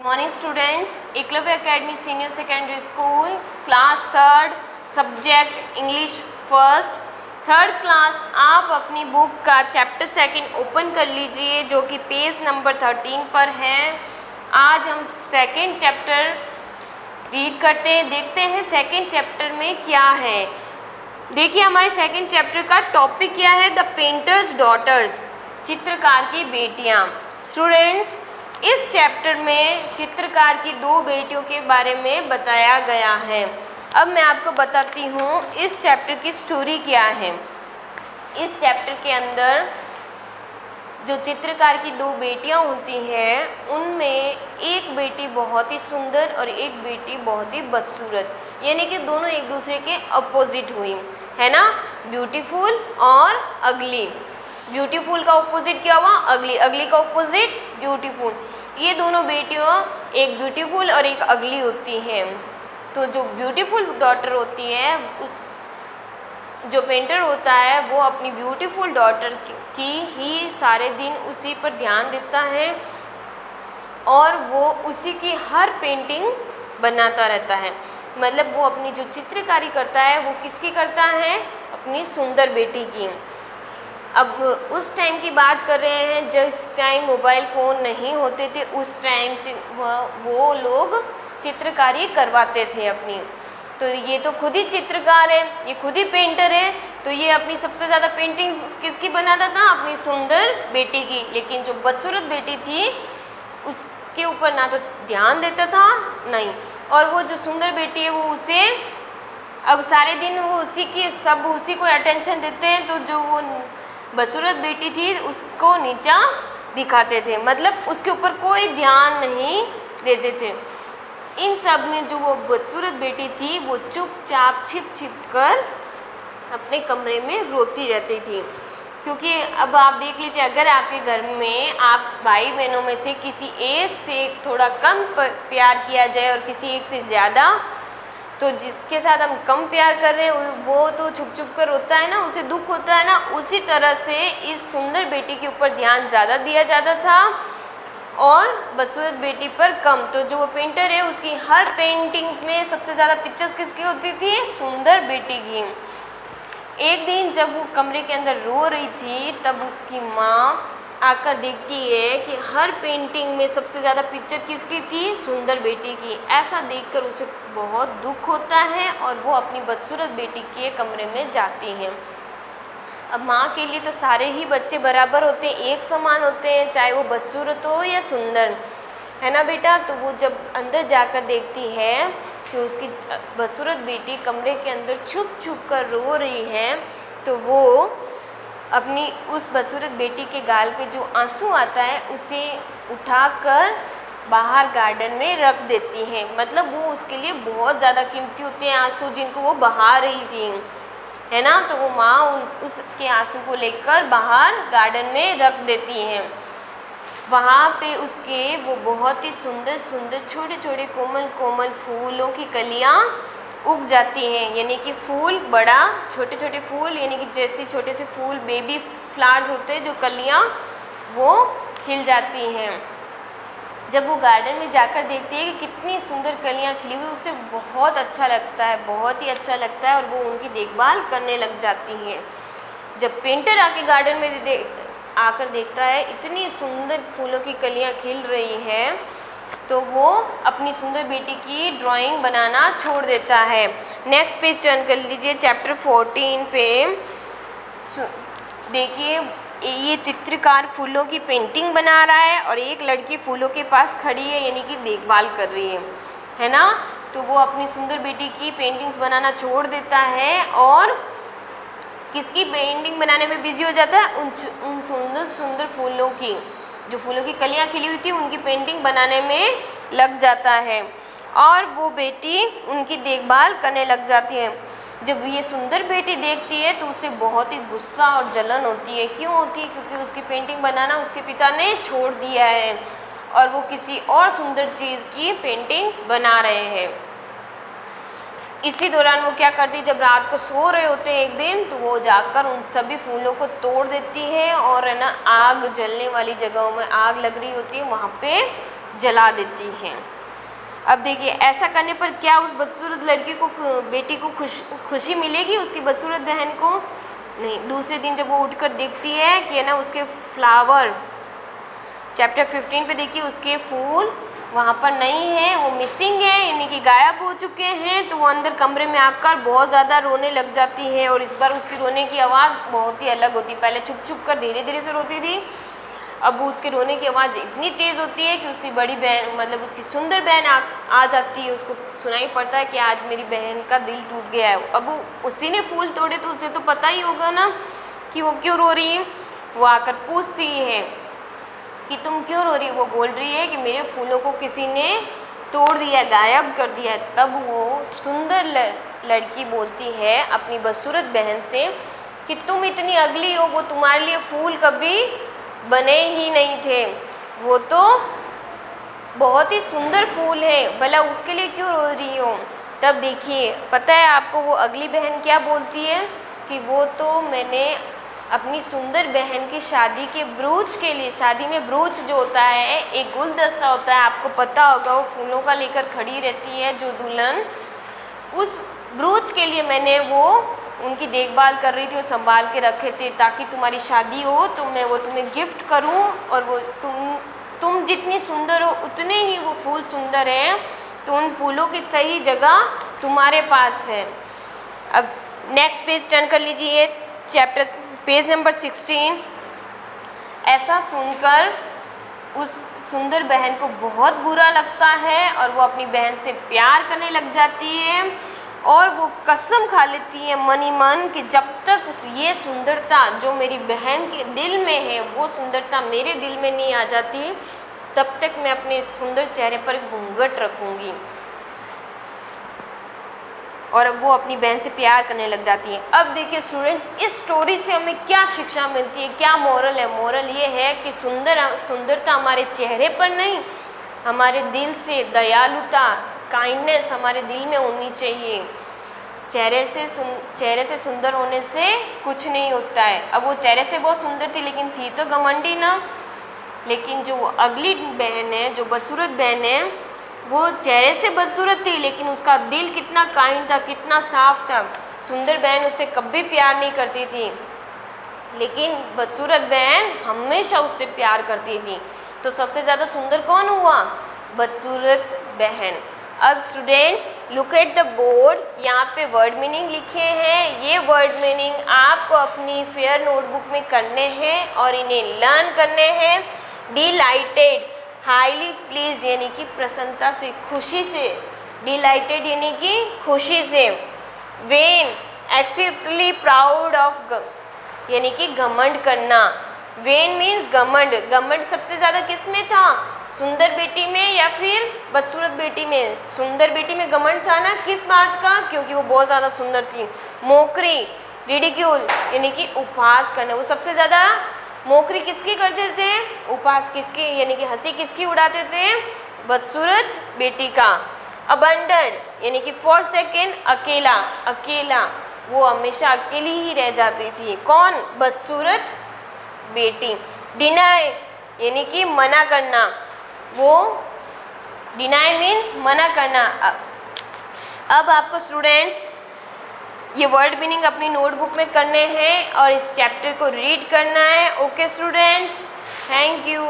Morning students, Eklavya academy senior secondary school class third subject English first third class. आप अपनी book का chapter second open कर लीजिए जो कि पेज नंबर 13 पर है। आज हम सेकंड चैप्टर रीड करते हैं, देखते हैं सेकंड चैप्टर में क्या है। देखिए हमारे सेकंड चैप्टर का टॉपिक क्या है, द पेंटर्स डॉटर्स, चित्रकार की बेटियां। स्टूडेंट्स, इस चैप्टर में चित्रकार की दो बेटियों के बारे में बताया गया है। अब मैं आपको बताती हूँ इस चैप्टर की स्टोरी क्या है। इस चैप्टर के अंदर जो चित्रकार की दो बेटियां होती हैं उनमें एक बेटी बहुत ही सुंदर और एक बेटी बहुत ही बदसूरत, यानी कि दोनों एक दूसरे के अपोजिट हुई, है ना। ब्यूटीफुल और अगली। ब्यूटीफुल का ऑपोजिट क्या हुआ, अगली। अगली का ऑपोजिट ब्यूटीफुल। ये दोनों बेटियां एक ब्यूटीफुल और एक अगली होती हैं। तो जो ब्यूटीफुल डॉटर होती है, उस जो पेंटर होता है वो अपनी ब्यूटीफुल डॉटर की ही सारे दिन उसी पर ध्यान देता है और वो उसी की हर पेंटिंग बनाता रहता है। मतलब वो अपनी जो चित्रकारी करता है वो किसकी करता है, अपनी सुंदर बेटी की। अब उस टाइम की बात कर रहे हैं जिस टाइम मोबाइल फ़ोन नहीं होते थे, उस टाइम वो लोग चित्रकारी करवाते थे अपनी। तो ये तो खुद ही चित्रकार है, ये खुद ही पेंटर है, तो ये अपनी सबसे ज़्यादा पेंटिंग किसकी बनाता था, अपनी सुंदर बेटी की। लेकिन जो बदसूरत बेटी थी उसके ऊपर ना तो ध्यान देता था नहीं, और वो जो सुंदर बेटी है वो उसे अब सारे दिन वो उसी की सब उसी को अटेंशन देते हैं, तो जो वो बदसूरत बेटी थी उसको नीचा दिखाते थे, मतलब उसके ऊपर कोई ध्यान नहीं देते थे। इन सब में जो वो बदसूरत बेटी थी वो चुपचाप छिप कर अपने कमरे में रोती रहती थी। क्योंकि अब आप देख लीजिए, अगर आपके घर में आप भाई बहनों में से किसी एक से थोड़ा कम प्यार किया जाए और किसी एक से ज़्यादा, तो जिसके साथ हम कम प्यार कर रहे हैं वो तो छुप कर रोता है ना, उसे दुख होता है ना। उसी तरह से इस सुंदर बेटी के ऊपर ध्यान ज़्यादा दिया जाता था और बदसूरत बेटी पर कम। तो जो वो पेंटर है उसकी हर पेंटिंग्स में सबसे ज़्यादा पिक्चर्स किसकी होती थी, सुंदर बेटी की। एक दिन जब वो कमरे के अंदर रो रही थी तब उसकी माँ आकर देखती है कि हर पेंटिंग में सबसे ज़्यादा पिक्चर किसकी थी, सुंदर बेटी की। ऐसा देखकर उसे बहुत दुख होता है और वो अपनी बदसूरत बेटी के कमरे में जाती हैं। अब माँ के लिए तो सारे ही बच्चे बराबर होते हैं, एक समान होते हैं, चाहे वो बदसूरत हो या सुंदर, है ना बेटा। तो वो जब अंदर जाकर देखती है कि उसकी बदसूरत बेटी कमरे के अंदर छुप कर रो रही है, तो वो अपनी उस बदसूरत बेटी के गाल पे जो आंसू आता है उसे उठाकर बाहर गार्डन में रख देती हैं। मतलब वो उसके लिए बहुत ज़्यादा कीमती होते हैं आंसू, जिनको वो बहा रही थी, है ना। तो वो माँ उसके आंसू को लेकर बाहर गार्डन में रख देती हैं। वहाँ पे उसके वो बहुत ही सुंदर सुंदर छोटे छोटे कोमल कोमल फूलों की कलियाँ उग जाती हैं, यानी कि फूल बड़ा, छोटे छोटे फूल, यानी कि जैसे छोटे से फूल बेबी फ्लावर्स होते हैं, जो कलियाँ वो खिल जाती हैं। जब वो गार्डन में जाकर देखती है कि कितनी सुंदर कलियाँ खिली हुई, उसे बहुत अच्छा लगता है, बहुत ही अच्छा लगता है, और वो उनकी देखभाल करने लग जाती हैं। जब पेंटर आके गार्डन में आकर देखता है इतनी सुंदर फूलों की कलियाँ खिल रही हैं, तो वो अपनी सुंदर बेटी की ड्राइंग बनाना छोड़ देता है। नेक्स्ट पेज टर्न कर लीजिए, चैप्टर 14 पे देखिए ये चित्रकार फूलों की पेंटिंग बना रहा है और एक लड़की फूलों के पास खड़ी है, यानी कि देखभाल कर रही है ना। तो वो अपनी सुंदर बेटी की पेंटिंग्स बनाना छोड़ देता है और किसकी पेंटिंग बनाने में बिजी हो जाता है, उन सुंदर सुंदर फूलों की, जो फूलों की कलियां खिली हुई थी उनकी पेंटिंग बनाने में लग जाता है और वो बेटी उनकी देखभाल करने लग जाती है। जब ये सुंदर बेटी देखती है तो उसे बहुत ही गुस्सा और जलन होती है। क्यों होती है, क्योंकि उसकी पेंटिंग बनाना उसके पिता ने छोड़ दिया है और वो किसी और सुंदर चीज़ की पेंटिंग्स बना रहे हैं। इसी दौरान वो क्या करती है, जब रात को सो रहे होते हैं एक दिन, तो वो जाकर उन सभी फूलों को तोड़ देती है और है ना आग जलने वाली जगहों में आग लग रही होती है वहाँ पे जला देती हैं। अब देखिए ऐसा करने पर क्या उस बदसूरत लड़की को, बेटी को खुशी मिलेगी उसकी बदसूरत बहन को? नहीं। दूसरे दिन जब वो उठकर देखती है कि ना उसके फ्लावर, चैप्टर 15 पे देखिए, उसके फूल वहाँ पर नहीं है, वो मिसिंग है, यानी कि गायब हो चुके हैं। तो वो अंदर कमरे में आकर बहुत ज़्यादा रोने लग जाती है और इस बार उसकी रोने की आवाज़ बहुत ही अलग होती है। पहले छुप छुप कर धीरे धीरे से रोती थी, अब उसके रोने की आवाज़ इतनी तेज़ होती है कि उसकी बड़ी बहन, मतलब उसकी सुंदर बहन आ जाती है। उसको सुनाई पड़ता है कि आज मेरी बहन का दिल टूट गया है। अब उसी ने फूल तोड़े तो उसे तो पता ही होगा ना कि वो क्यों रो रही है। वो आकर पूछती है कि तुम क्यों रो रही हो? वो बोल रही है कि मेरे फूलों को किसी ने तोड़ दिया, गायब कर दिया। तब वो सुंदर लड़की बोलती है अपनी बदसूरत बहन से कि तुम इतनी अगली हो, वो तुम्हारे लिए फूल कभी बने ही नहीं थे, वो तो बहुत ही सुंदर फूल है, भला उसके लिए क्यों रो रही हो? तब देखिए पता है आपको वो अगली बहन क्या बोलती है कि वो तो मैंने अपनी सुंदर बहन की शादी के ब्रूच के लिए, शादी में ब्रूच जो होता है एक गुलदस्ता होता है, आपको पता होगा, वो फूलों का लेकर खड़ी रहती है जो दुल्हन, उस ब्रूच के लिए मैंने वो उनकी देखभाल कर रही थी और संभाल के रखे थे ताकि तुम्हारी शादी हो तो मैं वो तुम्हें गिफ्ट करूं, और वो तुम जितनी सुंदर हो उतने ही वो फूल सुंदर हैं, तो उन फूलों की सही जगह तुम्हारे पास है। अब नेक्स्ट पेज टर्न कर लीजिए, चैप्टर पेज नंबर 16। ऐसा सुनकर उस सुंदर बहन को बहुत बुरा लगता है और वो अपनी बहन से प्यार करने लग जाती है और वो कसम खा लेती है मन ही मन कि जब तक ये सुंदरता जो मेरी बहन के दिल में है वो सुंदरता मेरे दिल में नहीं आ जाती, तब तक मैं अपने सुंदर चेहरे पर घूंघट रखूँगी। और वो अपनी बहन से प्यार करने लग जाती है। अब देखिए स्टूडेंट्स, इस स्टोरी से हमें क्या शिक्षा मिलती है, क्या मोरल है? मोरल ये है कि सुंदरता हमारे चेहरे पर नहीं, हमारे दिल से, दयालुता, काइंडनेस हमारे दिल में होनी चाहिए। चेहरे से सुंदर होने से कुछ नहीं होता है। अब वो चेहरे से बहुत सुंदर थी लेकिन थी तो घमंडी ना। लेकिन जो अगली बहन है, जो बदसूरत बहन है, वो चेहरे से बदसूरत थी लेकिन उसका दिल कितना काइंड था, कितना साफ था। सुंदर बहन उससे कभी प्यार नहीं करती थी लेकिन बदसूरत बहन हमेशा उससे प्यार करती थी। तो सबसे ज़्यादा सुंदर कौन हुआ? बदसूरत बहन। अब students look at the board, यहाँ पे वर्ड मीनिंग लिखे हैं। ये वर्ड मीनिंग आपको अपनी फेयर नोटबुक में करने हैं और इन्हें लर्न करने हैं। डिलाइटेड, हाईली प्लीज यानी कि प्रसन्नता से, खुशी से। डिलाइटेड यानी कि खुशी से। वेन, एक्सेसिवली प्राउड ऑफ, यानी कि घमंड करना। वेन मीन्स घमंड। घमंड सबसे ज़्यादा किस में था? सुंदर बेटी में या फिर बदसूरत बेटी में? सुंदर बेटी में घमंड था ना, किस बात का? क्योंकि वो बहुत ज़्यादा सुंदर थी। मोकरी, रिडिक्यूल यानी कि उपहास करना। वो सबसे ज़्यादा मोकरी किसकी करते थे? उपहास किसकी, यानी कि हंसी किसकी उड़ाते थे? बदसूरत बेटी का। अबंडन यानी कि फॉर सेकेंड, अकेला। अकेला, वो हमेशा अकेली ही रह जाती थी। कौन? बदसूरत बेटी। डिनाई यानी कि मना करना। वो डिनाई मीन्स मना करना। अब आपको स्टूडेंट्स ये वर्ड मीनिंग अपनी नोटबुक में करने हैं और इस चैप्टर को रीड करना है। Okay students, thank you.